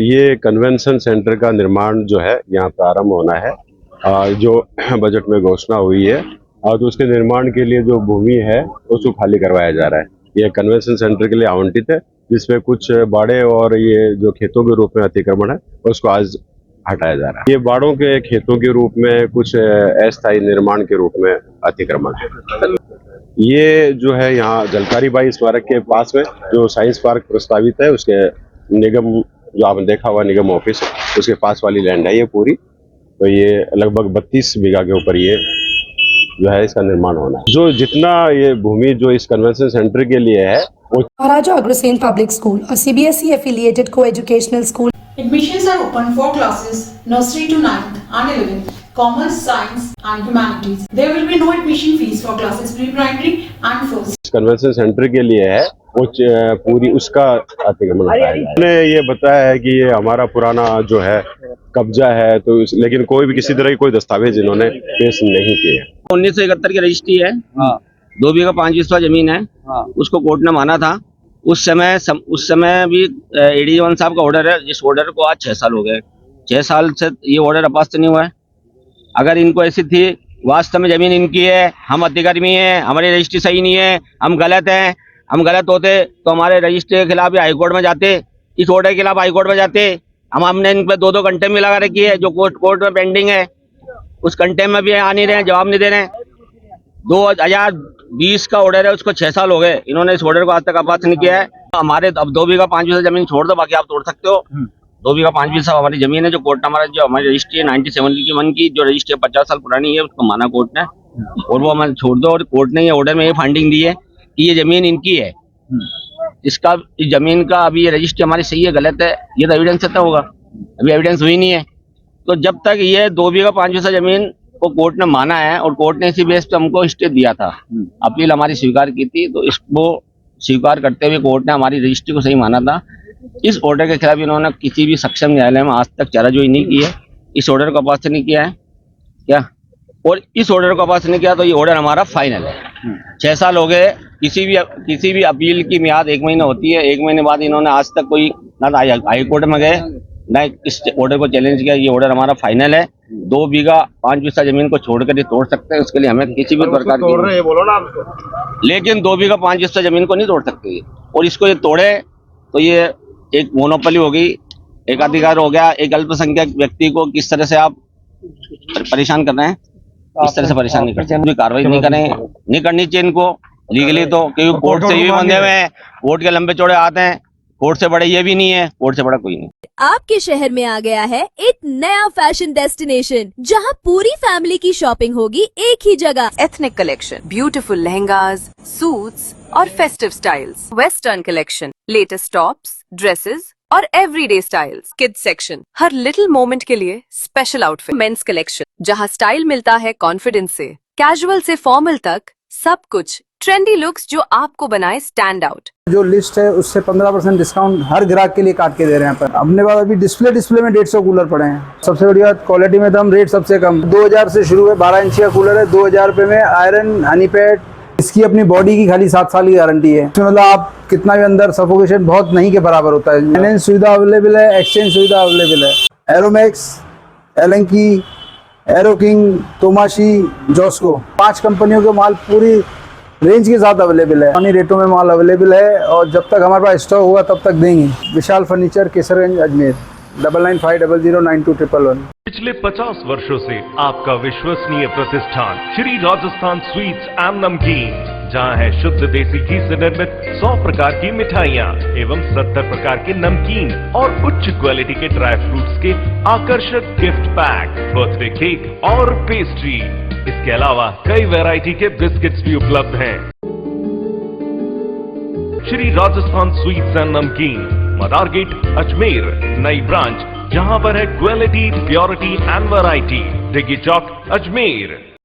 ये convention centre का निर्माण जो है यहाँ प्रारंभ होना है, जो बजट में घोषणा हुई है, और तो उसके निर्माण के लिए जो भूमि है उसको खाली करवाया जा रहा है। ये कन्वेंशन सेंटर के लिए आवंटित है, जिसमें कुछ बाड़े और ये जो खेतों के रूप में अतिक्रमण है उसको आज हटाया जा रहा है। ये बाड़ों के खेतों के रूप में, कुछ अस्थायी निर्माण के रूप में अतिक्रमण है। ये जो है यहाँ जलकारी बाई स्मारक के पास में जो साइंस पार्क प्रस्तावित है, उसके निगम जो आपने देखा हुआ निगम ऑफिस, उसके पास वाली लैंड है ये पूरी। तो ये लगभग 32 बीघा के ऊपर ये जो है इसका निर्माण होना है। जो जितना ये भूमि जो इस कन्वेंशन सेंटर के लिए है वो Maharaja Agrosen Public School, a CBSE affiliated co-educational school. Admissions are open for classes nursery to 9th and 11th, commerce, science and humanities. There will be no admission fees for classes pre-primary and first. Convention centre के लिए है वो पूरी उसका अतिक्रमण हटाया जाए। उन्होंने ये बताया है कि ये हमारा पुराना जो है कब्जा है, तो लेकिन कोई भी किसी तरह की कोई दस्तावेज इन्होंने पेश नहीं किए। 1971 की रजिस्ट्री है। 2 बीघा 5 हिस्सा जमीन है। उसको कोर्ट ने माना था। उस समय भी AD1 साहब का ऑर्डर है, जिस ऑर्डर को आज 6 साल हो गए। 6 साल से ये ऑर्डर अपास्त नहीं हुआ है। अगर इनको ऐसी थी वास्तव में जमीन इनकी है, हम अतिक्रमी हैं, हमारी रजिस्ट्री सही नहीं है, हम गलत हैं, हम गलत होते तो हमारे रजिस्ट्री के खिलाफ हाईकोर्ट में जाते, इस ऑर्डर के खिलाफ हाईकोर्ट में जाते। हमने इन पर 2-2 घंटे में लगा रखी है, जो कोर्ट में पेंडिंग है, उस घंटे में भी आ नहीं रहे हैं, जवाब नहीं दे रहे हैं। 2020 का ऑर्डर है, उसको 6 साल हो गए, इन्होंने इस ऑर्डर को आज तक अपास्त नहीं किया है। हमारे अब 2 बीघा 5 हिस्सा जमीन छोड़ दो, बाकी आप तोड़ सकते हो। 2 बीघा 5 हिस्सा हमारी जमीन है, जो कोर्ट ने हमारा जो हमारी रजिस्ट्री है 97 की जो रजिस्ट्री 50 साल पुरानी है, उसको माना कोर्ट ने, और वो हमारे छोड़ दो। और कोर्ट ने ये ऑर्डर में ये फाइंडिंग दी है कि ये जमीन इनकी है। इसका इस जमीन का अभी ये रजिस्ट्री हमारी सही है गलत है, ये तो एविडेंस से होगा, अभी एविडेंस हुई नहीं है। तो जब तक ये 2 बीघा 5 हिस्सा जमीन को कोर्ट ने माना है, और कोर्ट ने इसी बेस पे हमको स्टे दिया था, अपील हमारी स्वीकार की थी, तो इसको स्वीकार करते हुए कोर्ट ने हमारी रजिस्ट्री को सही माना था। इस ऑर्डर के खिलाफ इन्होंने किसी भी सक्षम न्यायालय में आज तक चाराजोई नहीं की है, इस ऑर्डर को अपास्त नहीं किया है क्या, और इस ऑर्डर को अपास्त नहीं किया तो ये ऑर्डर हमारा फाइनल है। 6 साल हो गए, किसी भी अपील की मियाद 1 महीना होती है। 1 महीने बाद इन्होंने आज तक कोई ना हाई कोर्ट में गए ना इस ऑर्डर को चैलेंज किया। ये ऑर्डर हमारा फाइनल है। 2 बीघा 5 हिस्सा जमीन को छोड़कर ये तोड़ सकते हैं, उसके लिए हमें किसी भी प्रकार की बोलो ना, लेकिन 2 बीघा 5 हिस्सा जमीन को नहीं तोड़ सकते। और इसको ये तोड़े तो ये एक मोनोपोली होगी, एक अधिकार हो गया। एक अल्पसंख्यक व्यक्ति को किस तरह से आप परेशान कर रहे हैं, इस तरह से परेशान नहीं करते। कोई कार्रवाई नहीं करनी चाहिए इनको लीगली, तो क्योंकि कोर्ट से भी बंधे हुए हैं, कोर्ट के लंबे चौड़े आते हैं, कोर्ट से बड़े ये भी नहीं है, कोर्ट से बड़ा कोई नहीं। आपके शहर में आ गया है एक नया फैशन डेस्टिनेशन, जहां पूरी फैमिली की शॉपिंग होगी एक ही जगह। Ethnic collection, beautiful lehengas, suits और festive styles, western collection, latest tops, dresses और एवरीडे स्टाइल्स, किड्स सेक्शन, हर लिटिल मोमेंट के लिए स्पेशल आउटफिट, मेंस कलेक्शन, जहां स्टाइल मिलता है कॉन्फिडेंस से, कैजुअल से फॉर्मल तक, सब कुछ ट्रेंडी लुक्स जो आपको बनाए स्टैंड आउट। जो लिस्ट है उससे 15% डिस्काउंट हर ग्राहक के लिए काट के दे रहे हैं। पर अपने पास अभी डिस्प्ले में 150 कूलर पड़े हैं। सबसे बढ़िया क्वालिटी में तो हम रेट सबसे कम 2000 से शुरू है। 12 इंच का कूलर है, 2000 रुपए में, आयरन, हनी पैड। इसकी अपनी बॉडी की खाली 7 साल की गारंटी है। मतलब आप कितना भी अंदर सफोकेशन बहुत नहीं के बराबर होता है। फाइनेंस सुविधा अवेलेबल है, एक्सचेंज सुविधा अवेलेबल है। एरोमैक्स, एलेंकी, एरो किंग, तोमाशी, जॉस्को, 5 कंपनियों के माल पूरी रेंज के साथ अवेलेबल है। पानी रेटों में माल अवेलेबल है, और जब तक हमारे पास स्टॉक होगा तब तक देंगे। विशाल फर्नीचर, केसरगंज, अजमेर। 9950092111। पिछले 50 वर्षों से आपका विश्वसनीय प्रतिष्ठान श्री राजस्थान स्वीट्स एंड नमकीन, जहां है शुद्ध देसी घी से निर्मित 100 प्रकार की मिठाइयां एवं 70 प्रकार के नमकीन और उच्च क्वालिटी के ड्राई फ्रूट्स के आकर्षक गिफ्ट पैक, बर्थडे केक और पेस्ट्री। इसके अलावा कई वैरायटी के बिस्किट्स भी उपलब्ध हैं। श्री राजस्थान स्वीट्स एंड नमकीन, मदार गेट, अजमेर। नई ब्रांच जहां पर है quality, purity and variety, Diggi Chowk, Ajmer.